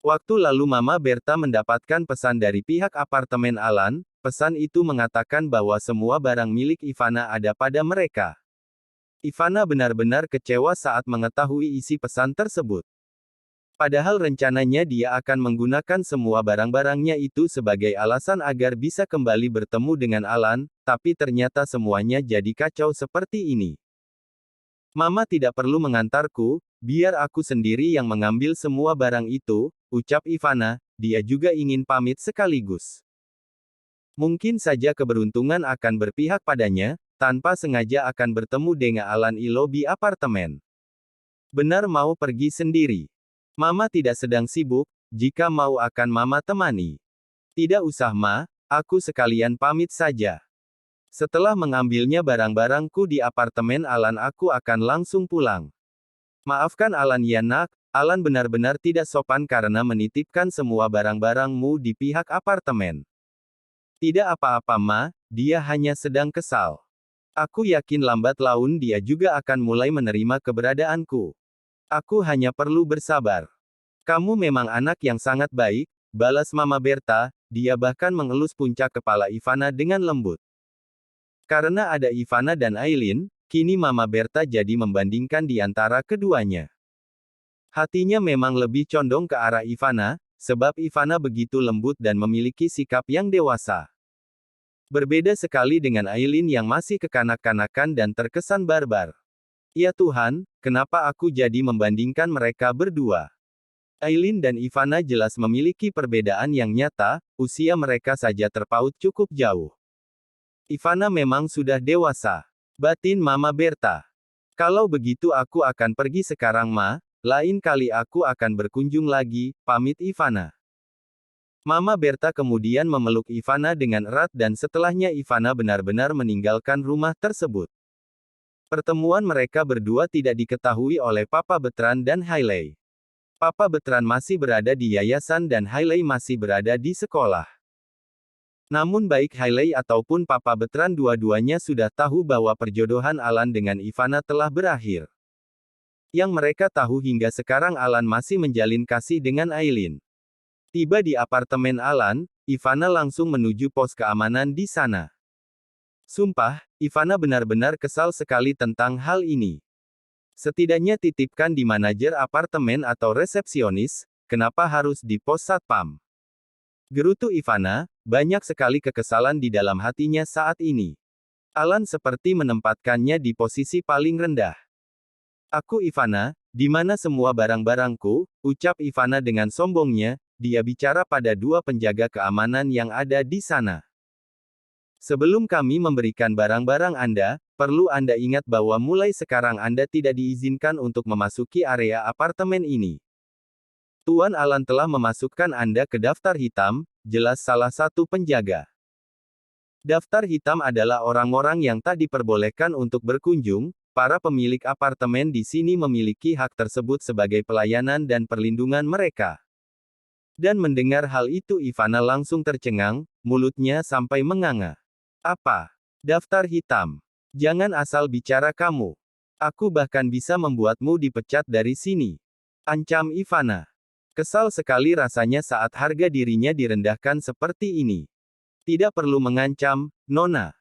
Waktu lalu Mama Berta mendapatkan pesan dari pihak apartemen Alan. Pesan itu mengatakan bahwa semua barang milik Ivana ada pada mereka. Ivana benar-benar kecewa saat mengetahui isi pesan tersebut. Padahal rencananya dia akan menggunakan semua barang-barangnya itu sebagai alasan agar bisa kembali bertemu dengan Alan, tapi ternyata semuanya jadi kacau seperti ini. Mama tidak perlu mengantarku, biar aku sendiri yang mengambil semua barang itu, ucap Ivana. Dia juga ingin pamit sekaligus. Mungkin saja keberuntungan akan berpihak padanya, tanpa sengaja akan bertemu dengan Alan di lobi apartemen. Benar mau pergi sendiri. Mama tidak sedang sibuk, jika mau akan Mama temani. Tidak usah Ma, aku sekalian pamit saja. Setelah mengambilnya barang-barangku di apartemen Alan aku akan langsung pulang. Maafkan Alan ya nak, Alan benar-benar tidak sopan karena menitipkan semua barang-barangmu di pihak apartemen. Tidak apa-apa Ma, dia hanya sedang kesal. Aku yakin lambat laun dia juga akan mulai menerima keberadaanku. Aku hanya perlu bersabar. Kamu memang anak yang sangat baik, balas Mama Berta. Dia bahkan mengelus puncak kepala Ivana dengan lembut. Karena ada Ivana dan Aileen, kini Mama Berta jadi membandingkan di antara keduanya. Hatinya memang lebih condong ke arah Ivana, sebab Ivana begitu lembut dan memiliki sikap yang dewasa. Berbeda sekali dengan Aileen yang masih kekanak-kanakan dan terkesan barbar. Ya Tuhan, kenapa aku jadi membandingkan mereka berdua? Aileen dan Ivana jelas memiliki perbedaan yang nyata, usia mereka saja terpaut cukup jauh. Ivana memang sudah dewasa. Batin Mama Berta. Kalau begitu aku akan pergi sekarang Ma, lain kali aku akan berkunjung lagi, pamit Ivana. Mama Berta kemudian memeluk Ivana dengan erat dan setelahnya Ivana benar-benar meninggalkan rumah tersebut. Pertemuan mereka berdua tidak diketahui oleh Papa Bertrand dan Hailey. Papa Bertrand masih berada di yayasan dan Hailey masih berada di sekolah. Namun baik Hailey ataupun Papa Bertrand dua-duanya sudah tahu bahwa perjodohan Alan dengan Ivana telah berakhir. Yang mereka tahu hingga sekarang Alan masih menjalin kasih dengan Aileen. Tiba di apartemen Alan, Ivana langsung menuju pos keamanan di sana. Sumpah, Ivana benar-benar kesal sekali tentang hal ini. Setidaknya titipkan di manajer apartemen atau resepsionis, kenapa harus di pos satpam? Gerutu Ivana, banyak sekali kekesalan di dalam hatinya saat ini. Alan seperti menempatkannya di posisi paling rendah. Aku Ivana, di mana semua barang-barangku, ucap Ivana dengan sombongnya, dia bicara pada dua penjaga keamanan yang ada di sana. Sebelum kami memberikan barang-barang Anda, perlu Anda ingat bahwa mulai sekarang Anda tidak diizinkan untuk memasuki area apartemen ini. Tuan Alan telah memasukkan Anda ke daftar hitam, jelas salah satu penjaga. Daftar hitam adalah orang-orang yang tak diperbolehkan untuk berkunjung, para pemilik apartemen di sini memiliki hak tersebut sebagai pelayanan dan perlindungan mereka. Dan mendengar hal itu Ivana langsung tercengang, mulutnya sampai menganga. Apa? Daftar hitam. Jangan asal bicara kamu. Aku bahkan bisa membuatmu dipecat dari sini. Ancam Ivana. Kesal sekali rasanya saat harga dirinya direndahkan seperti ini. Tidak perlu mengancam, Nona.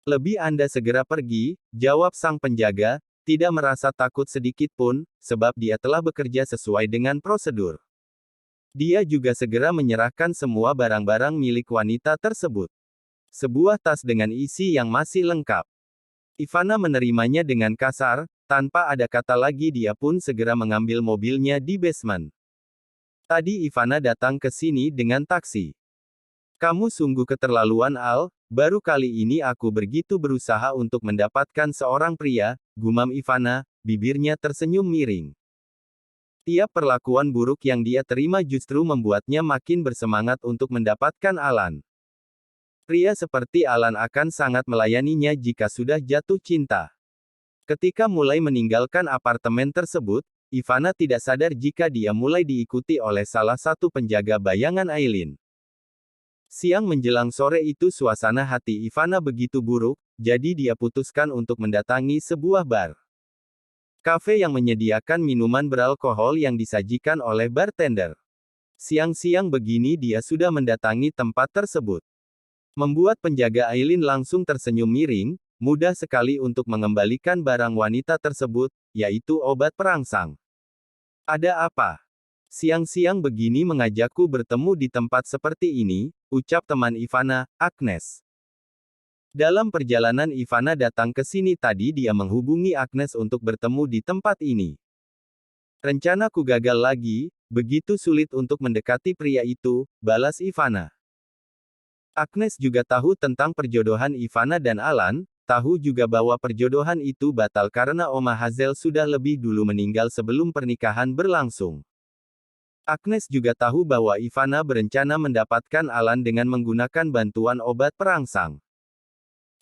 Lebih Anda segera pergi, jawab sang penjaga, tidak merasa takut sedikit pun, sebab dia telah bekerja sesuai dengan prosedur. Dia juga segera menyerahkan semua barang-barang milik wanita tersebut. Sebuah tas dengan isi yang masih lengkap. Ivana menerimanya dengan kasar, tanpa ada kata lagi dia pun segera mengambil mobilnya di basement. Tadi Ivana datang ke sini dengan taksi. Kamu sungguh keterlaluan Al, baru kali ini aku begitu berusaha untuk mendapatkan seorang pria, gumam Ivana, bibirnya tersenyum miring. Tiap perlakuan buruk yang dia terima justru membuatnya makin bersemangat untuk mendapatkan Alan. Pria seperti Alan akan sangat melayaninya jika sudah jatuh cinta. Ketika mulai meninggalkan apartemen tersebut, Ivana tidak sadar jika dia mulai diikuti oleh salah satu penjaga bayangan Aileen. Siang menjelang sore itu suasana hati Ivana begitu buruk, jadi dia putuskan untuk mendatangi sebuah bar. Kafe yang menyediakan minuman beralkohol yang disajikan oleh bartender. Siang-siang begini dia sudah mendatangi tempat tersebut. Membuat penjaga Aileen langsung tersenyum miring, mudah sekali untuk mengembalikan barang wanita tersebut, yaitu obat perangsang. Ada apa? Siang-siang begini mengajakku bertemu di tempat seperti ini, ucap teman Ivana, Agnes. Dalam perjalanan Ivana datang ke sini tadi dia menghubungi Agnes untuk bertemu di tempat ini. Rencanaku gagal lagi, begitu sulit untuk mendekati pria itu, balas Ivana. Agnes juga tahu tentang perjodohan Ivana dan Alan, tahu juga bahwa perjodohan itu batal karena Oma Hazel sudah lebih dulu meninggal sebelum pernikahan berlangsung. Agnes juga tahu bahwa Ivana berencana mendapatkan Alan dengan menggunakan bantuan obat perangsang.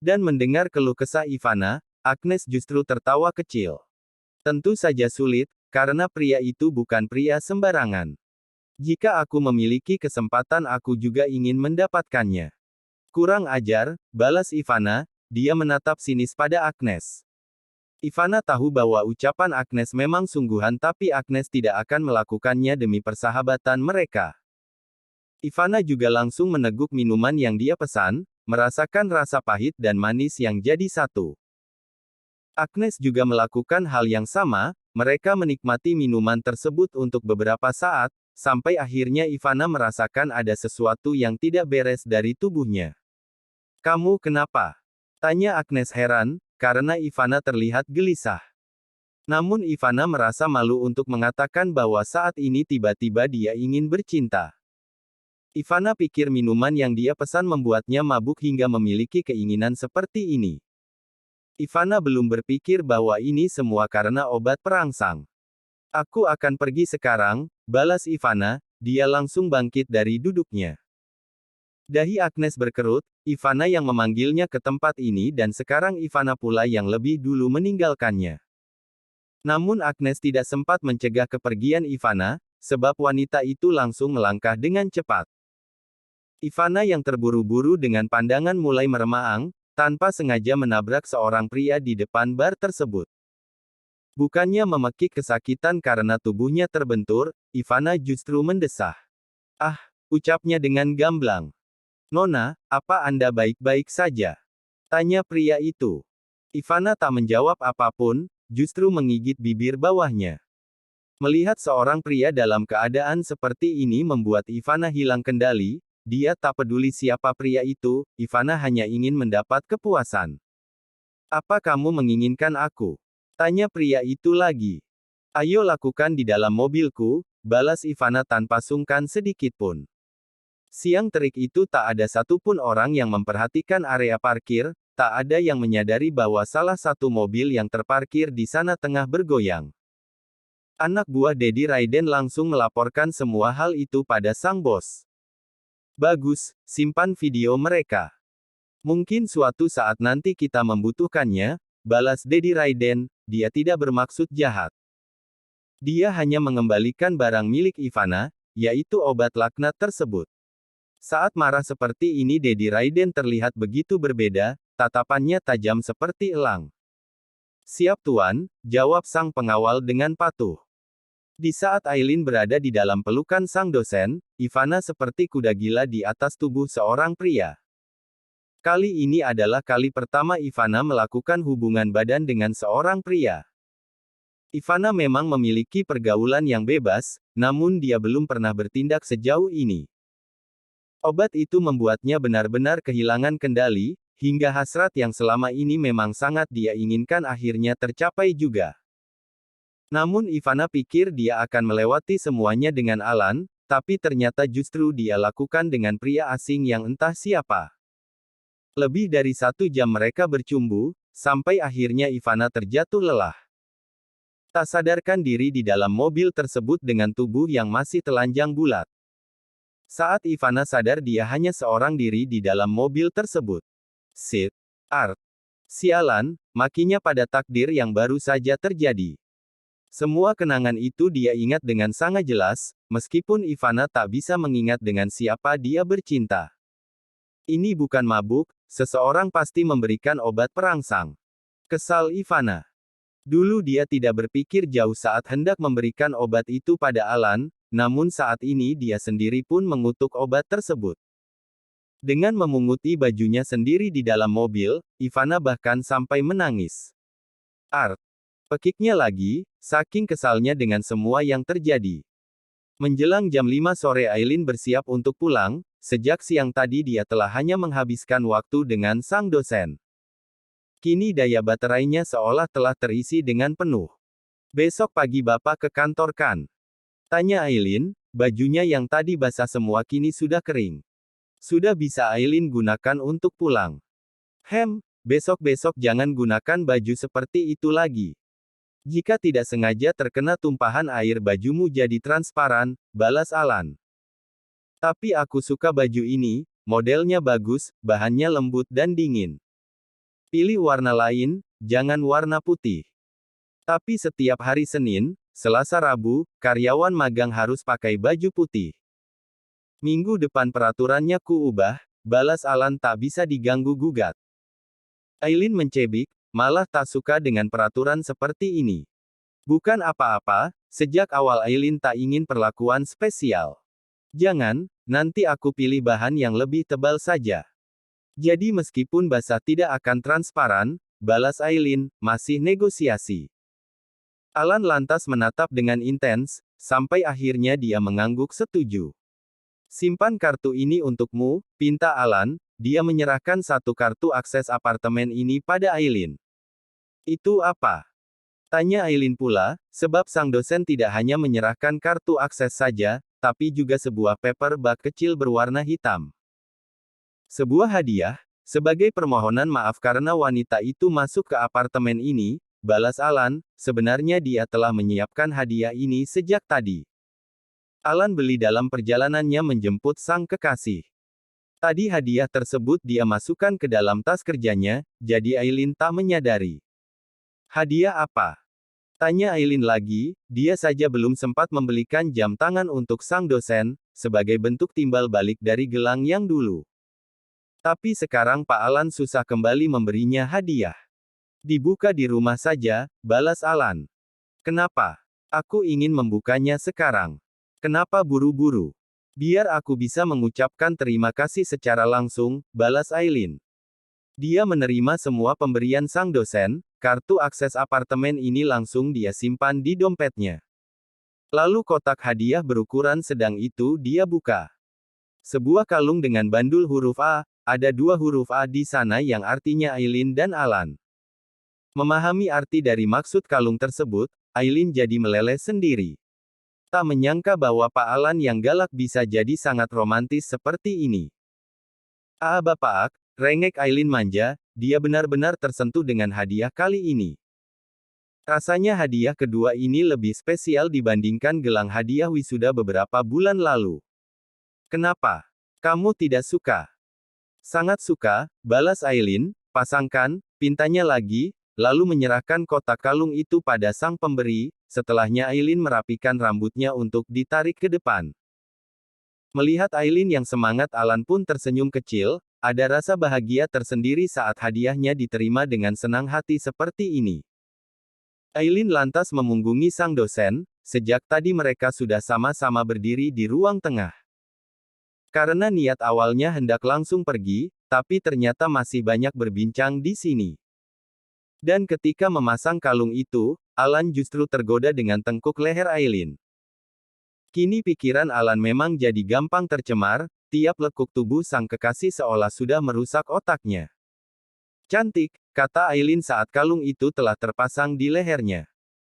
Dan mendengar keluh kesah Ivana, Agnes justru tertawa kecil. Tentu saja sulit, karena pria itu bukan pria sembarangan. Jika aku memiliki kesempatan aku juga ingin mendapatkannya. Kurang ajar, balas Ivana, dia menatap sinis pada Agnes. Ivana tahu bahwa ucapan Agnes memang sungguhan tapi Agnes tidak akan melakukannya demi persahabatan mereka. Ivana juga langsung meneguk minuman yang dia pesan, merasakan rasa pahit dan manis yang jadi satu. Agnes juga melakukan hal yang sama, mereka menikmati minuman tersebut untuk beberapa saat, sampai akhirnya Ivana merasakan ada sesuatu yang tidak beres dari tubuhnya. Kamu kenapa? Tanya Agnes heran, karena Ivana terlihat gelisah. Namun Ivana merasa malu untuk mengatakan bahwa saat ini tiba-tiba dia ingin bercinta. Ivana pikir minuman yang dia pesan membuatnya mabuk hingga memiliki keinginan seperti ini. Ivana belum berpikir bahwa ini semua karena obat perangsang. Aku akan pergi sekarang, balas Ivana, dia langsung bangkit dari duduknya. Dahi Agnes berkerut, Ivana yang memanggilnya ke tempat ini dan sekarang Ivana pula yang lebih dulu meninggalkannya. Namun Agnes tidak sempat mencegah kepergian Ivana, sebab wanita itu langsung melangkah dengan cepat. Ivana yang terburu-buru dengan pandangan mulai meremaang, tanpa sengaja menabrak seorang pria di depan bar tersebut. Bukannya memekik kesakitan karena tubuhnya terbentur, Ivana justru mendesah. Ah, ucapnya dengan gamblang. Nona, apa Anda baik-baik saja? Tanya pria itu. Ivana tak menjawab apapun, justru menggigit bibir bawahnya. Melihat seorang pria dalam keadaan seperti ini membuat Ivana hilang kendali, dia tak peduli siapa pria itu, Ivana hanya ingin mendapat kepuasan. Apa kamu menginginkan aku? Tanya pria itu lagi. Ayo lakukan di dalam mobilku, balas Ivana tanpa sungkan sedikitpun. Siang terik itu tak ada satupun orang yang memperhatikan area parkir, tak ada yang menyadari bahwa salah satu mobil yang terparkir di sana tengah bergoyang. Anak buah Dedi Raiden langsung melaporkan semua hal itu pada sang bos. Bagus, simpan video mereka. Mungkin suatu saat nanti kita membutuhkannya, balas Dedi Raiden, dia tidak bermaksud jahat. Dia hanya mengembalikan barang milik Ivana, yaitu obat laknat tersebut. Saat marah seperti ini Dedi Raiden terlihat begitu berbeda, tatapannya tajam seperti elang. Siap tuan, jawab sang pengawal dengan patuh. Di saat Aileen berada di dalam pelukan sang dosen, Ivana seperti kuda gila di atas tubuh seorang pria. Kali ini adalah kali pertama Ivana melakukan hubungan badan dengan seorang pria. Ivana memang memiliki pergaulan yang bebas, namun dia belum pernah bertindak sejauh ini. Obat itu membuatnya benar-benar kehilangan kendali, hingga hasrat yang selama ini memang sangat dia inginkan akhirnya tercapai juga. Namun Ivana pikir dia akan melewati semuanya dengan Alan, tapi ternyata justru dia lakukan dengan pria asing yang entah siapa. Lebih dari 1 jam mereka bercumbu, sampai akhirnya Ivana terjatuh lelah. Tak sadarkan diri di dalam mobil tersebut dengan tubuh yang masih telanjang bulat. Saat Ivana sadar dia hanya seorang diri di dalam mobil tersebut. Sid. Art. Sialan, makinya pada takdir yang baru saja terjadi. Semua kenangan itu dia ingat dengan sangat jelas, meskipun Ivana tak bisa mengingat dengan siapa dia bercinta. Ini bukan mabuk, seseorang pasti memberikan obat perangsang. Kesal Ivana. Dulu dia tidak berpikir jauh saat hendak memberikan obat itu pada Alan, namun saat ini dia sendiri pun mengutuk obat tersebut. Dengan memunguti bajunya sendiri di dalam mobil, Ivana bahkan sampai menangis. Art. Pekiknya lagi, saking kesalnya dengan semua yang terjadi. Menjelang jam 5 sore Aileen bersiap untuk pulang, sejak siang tadi dia telah hanya menghabiskan waktu dengan sang dosen. Kini daya baterainya seolah telah terisi dengan penuh. Besok pagi Bapak ke kantor kan? Tanya Aileen, bajunya yang tadi basah semua kini sudah kering. Sudah bisa Aileen gunakan untuk pulang. Besok-besok jangan gunakan baju seperti itu lagi. Jika tidak sengaja terkena tumpahan air bajumu jadi transparan, balas Alan. Tapi aku suka baju ini, modelnya bagus, bahannya lembut dan dingin. Pilih warna lain, jangan warna putih. Tapi setiap hari Senin, Selasa Rabu, karyawan magang harus pakai baju putih. Minggu depan peraturannya kuubah, balas Alan tak bisa diganggu-gugat. Aileen mencebik, malah tak suka dengan peraturan seperti ini. Bukan apa-apa, sejak awal Aileen tak ingin perlakuan spesial. Jangan, nanti aku pilih bahan yang lebih tebal saja. Jadi meskipun basah tidak akan transparan, balas Aileen, masih negosiasi. Alan lantas menatap dengan intens, sampai akhirnya dia mengangguk setuju. Simpan kartu ini untukmu, pinta Alan, dia menyerahkan satu kartu akses apartemen ini pada Aileen. Itu apa? Tanya Aileen pula, sebab sang dosen tidak hanya menyerahkan kartu akses saja, tapi juga sebuah paper bag kecil berwarna hitam. Sebuah hadiah, sebagai permohonan maaf karena wanita itu masuk ke apartemen ini, balas Alan, sebenarnya dia telah menyiapkan hadiah ini sejak tadi. Alan beli dalam perjalanannya menjemput sang kekasih. Tadi hadiah tersebut dia masukkan ke dalam tas kerjanya, jadi Aileen tak menyadari. Hadiah apa? Tanya Aileen lagi, dia saja belum sempat membelikan jam tangan untuk sang dosen, sebagai bentuk timbal balik dari gelang yang dulu. Tapi sekarang Pak Alan susah kembali memberinya hadiah. Dibuka di rumah saja, balas Alan. Kenapa? Aku ingin membukanya sekarang. Kenapa buru-buru? Biar aku bisa mengucapkan terima kasih secara langsung, balas Aileen. Dia menerima semua pemberian sang dosen, kartu akses apartemen ini langsung dia simpan di dompetnya. Lalu kotak hadiah berukuran sedang itu dia buka. Sebuah kalung dengan bandul huruf A, ada dua huruf A di sana yang artinya Aileen dan Alan. Memahami arti dari maksud kalung tersebut, Aileen jadi meleleh sendiri. Tak menyangka bahwa Pak Alan yang galak bisa jadi sangat romantis seperti ini. Ah Bapak, rengek Aileen manja, dia benar-benar tersentuh dengan hadiah kali ini. Rasanya hadiah kedua ini lebih spesial dibandingkan gelang hadiah wisuda beberapa bulan lalu. Kenapa? Kamu tidak suka? Sangat suka, balas Aileen, pasangkan, pintanya lagi, lalu menyerahkan kotak kalung itu pada sang pemberi, setelahnya Aileen merapikan rambutnya untuk ditarik ke depan. Melihat Aileen yang semangat Alan pun tersenyum kecil, ada rasa bahagia tersendiri saat hadiahnya diterima dengan senang hati seperti ini. Aileen lantas memunggungi sang dosen, sejak tadi mereka sudah sama-sama berdiri di ruang tengah. Karena niat awalnya hendak langsung pergi, tapi ternyata masih banyak berbincang di sini. Dan ketika memasang kalung itu, Alan justru tergoda dengan tengkuk leher Aileen. Kini pikiran Alan memang jadi gampang tercemar, tiap lekuk tubuh sang kekasih seolah sudah merusak otaknya. Cantik, kata Aileen saat kalung itu telah terpasang di lehernya.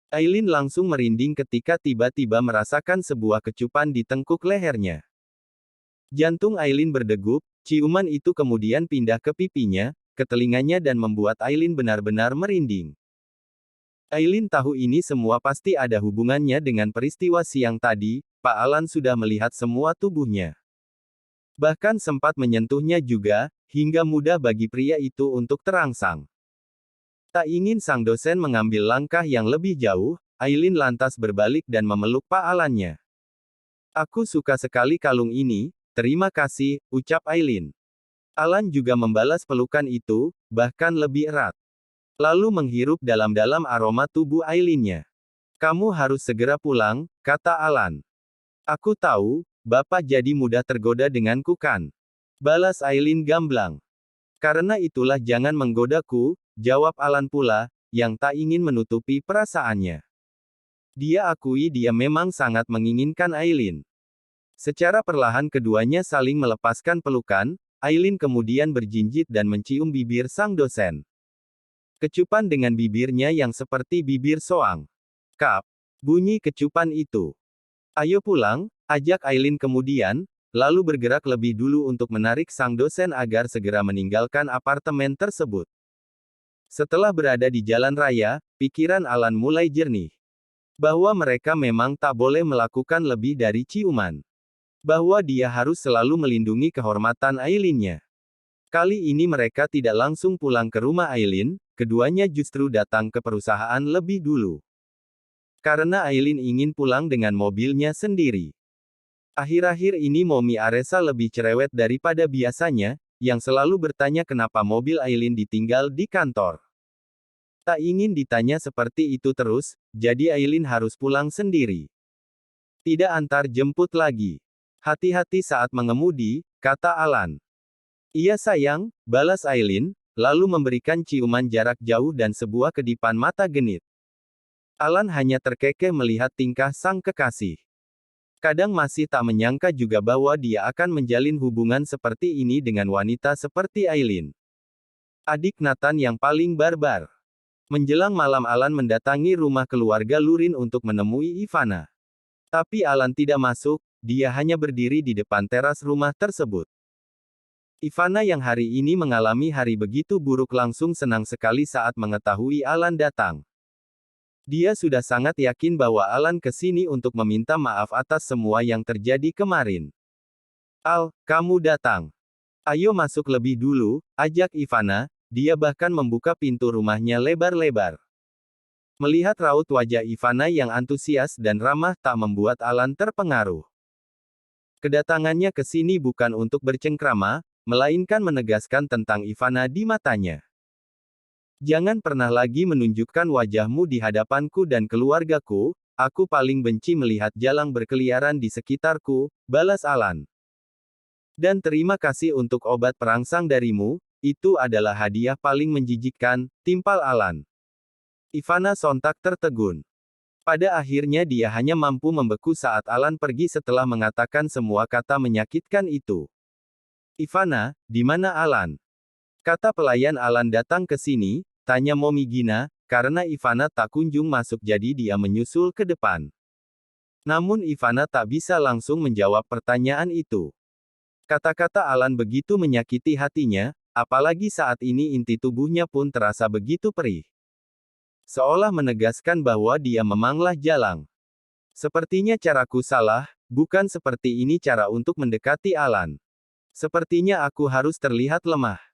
Aileen langsung merinding ketika tiba-tiba merasakan sebuah kecupan di tengkuk lehernya. Jantung Aileen berdegup, ciuman itu kemudian pindah ke pipinya, ke telinganya dan membuat Aileen benar-benar merinding. Aileen tahu ini semua pasti ada hubungannya dengan peristiwa siang tadi, Pak Alan sudah melihat semua tubuhnya. Bahkan sempat menyentuhnya juga, hingga mudah bagi pria itu untuk terangsang. Tak ingin sang dosen mengambil langkah yang lebih jauh, Aileen lantas berbalik dan memeluk Pak Alannya. Aku suka sekali kalung ini, terima kasih, ucap Aileen. Alan juga membalas pelukan itu, bahkan lebih erat. Lalu menghirup dalam-dalam aroma tubuh Aileennya. Kamu harus segera pulang, kata Alan. Aku tahu, Bapak jadi mudah tergoda denganku kan? Balas Aileen gamblang. Karena itulah jangan menggodaku, jawab Alan pula, yang tak ingin menutupi perasaannya. Dia akui dia memang sangat menginginkan Aileen. Secara perlahan keduanya saling melepaskan pelukan, Aileen kemudian berjinjit dan mencium bibir sang dosen. Kecupan dengan bibirnya yang seperti bibir soang. Kap, bunyi kecupan itu. Ayo pulang, ajak Aileen kemudian, lalu bergerak lebih dulu untuk menarik sang dosen agar segera meninggalkan apartemen tersebut. Setelah berada di jalan raya, pikiran Alan mulai jernih. Bahwa mereka memang tak boleh melakukan lebih dari ciuman. Bahwa dia harus selalu melindungi kehormatan Aileen-nya. Kali ini mereka tidak langsung pulang ke rumah Aileen, keduanya justru datang ke perusahaan lebih dulu. Karena Aileen ingin pulang dengan mobilnya sendiri. Akhir-akhir ini Momi Aresa lebih cerewet daripada biasanya, yang selalu bertanya kenapa mobil Aileen ditinggal di kantor. Tak ingin ditanya seperti itu terus, jadi Aileen harus pulang sendiri. Tidak antar jemput lagi. Hati-hati saat mengemudi, kata Alan. Iya sayang, balas Aileen, lalu memberikan ciuman jarak jauh dan sebuah kedipan mata genit. Alan hanya terkekeh melihat tingkah sang kekasih. Kadang masih tak menyangka juga bahwa dia akan menjalin hubungan seperti ini dengan wanita seperti Aileen. Adik Nathan yang paling barbar. Menjelang malam Alan mendatangi rumah keluarga Lurin untuk menemui Ivana. Tapi Alan tidak masuk, dia hanya berdiri di depan teras rumah tersebut. Ivana yang hari ini mengalami hari begitu buruk langsung senang sekali saat mengetahui Alan datang. Dia sudah sangat yakin bahwa Alan ke sini untuk meminta maaf atas semua yang terjadi kemarin. Al, kamu datang. Ayo masuk lebih dulu, ajak Ivana, dia bahkan membuka pintu rumahnya lebar-lebar. Melihat raut wajah Ivana yang antusias dan ramah tak membuat Alan terpengaruh. Kedatangannya ke sini bukan untuk bercengkrama, melainkan menegaskan tentang Ivana di matanya. Jangan pernah lagi menunjukkan wajahmu di hadapanku dan keluargaku, aku paling benci melihat jalang berkeliaran di sekitarku, balas Alan. Dan terima kasih untuk obat perangsang darimu, itu adalah hadiah paling menjijikkan, timpal Alan. Ivana sontak tertegun. Pada akhirnya dia hanya mampu membeku saat Alan pergi setelah mengatakan semua kata menyakitkan itu. Ivana, di mana Alan? Kata pelayan Alan datang ke sini, tanya Momi Gina, karena Ivana tak kunjung masuk jadi dia menyusul ke depan. Namun Ivana tak bisa langsung menjawab pertanyaan itu. Kata-kata Alan begitu menyakiti hatinya, apalagi saat ini inti tubuhnya pun terasa begitu perih. Seolah menegaskan bahwa dia memanglah jalang. Sepertinya caraku salah, bukan seperti ini cara untuk mendekati Alan. Sepertinya aku harus terlihat lemah.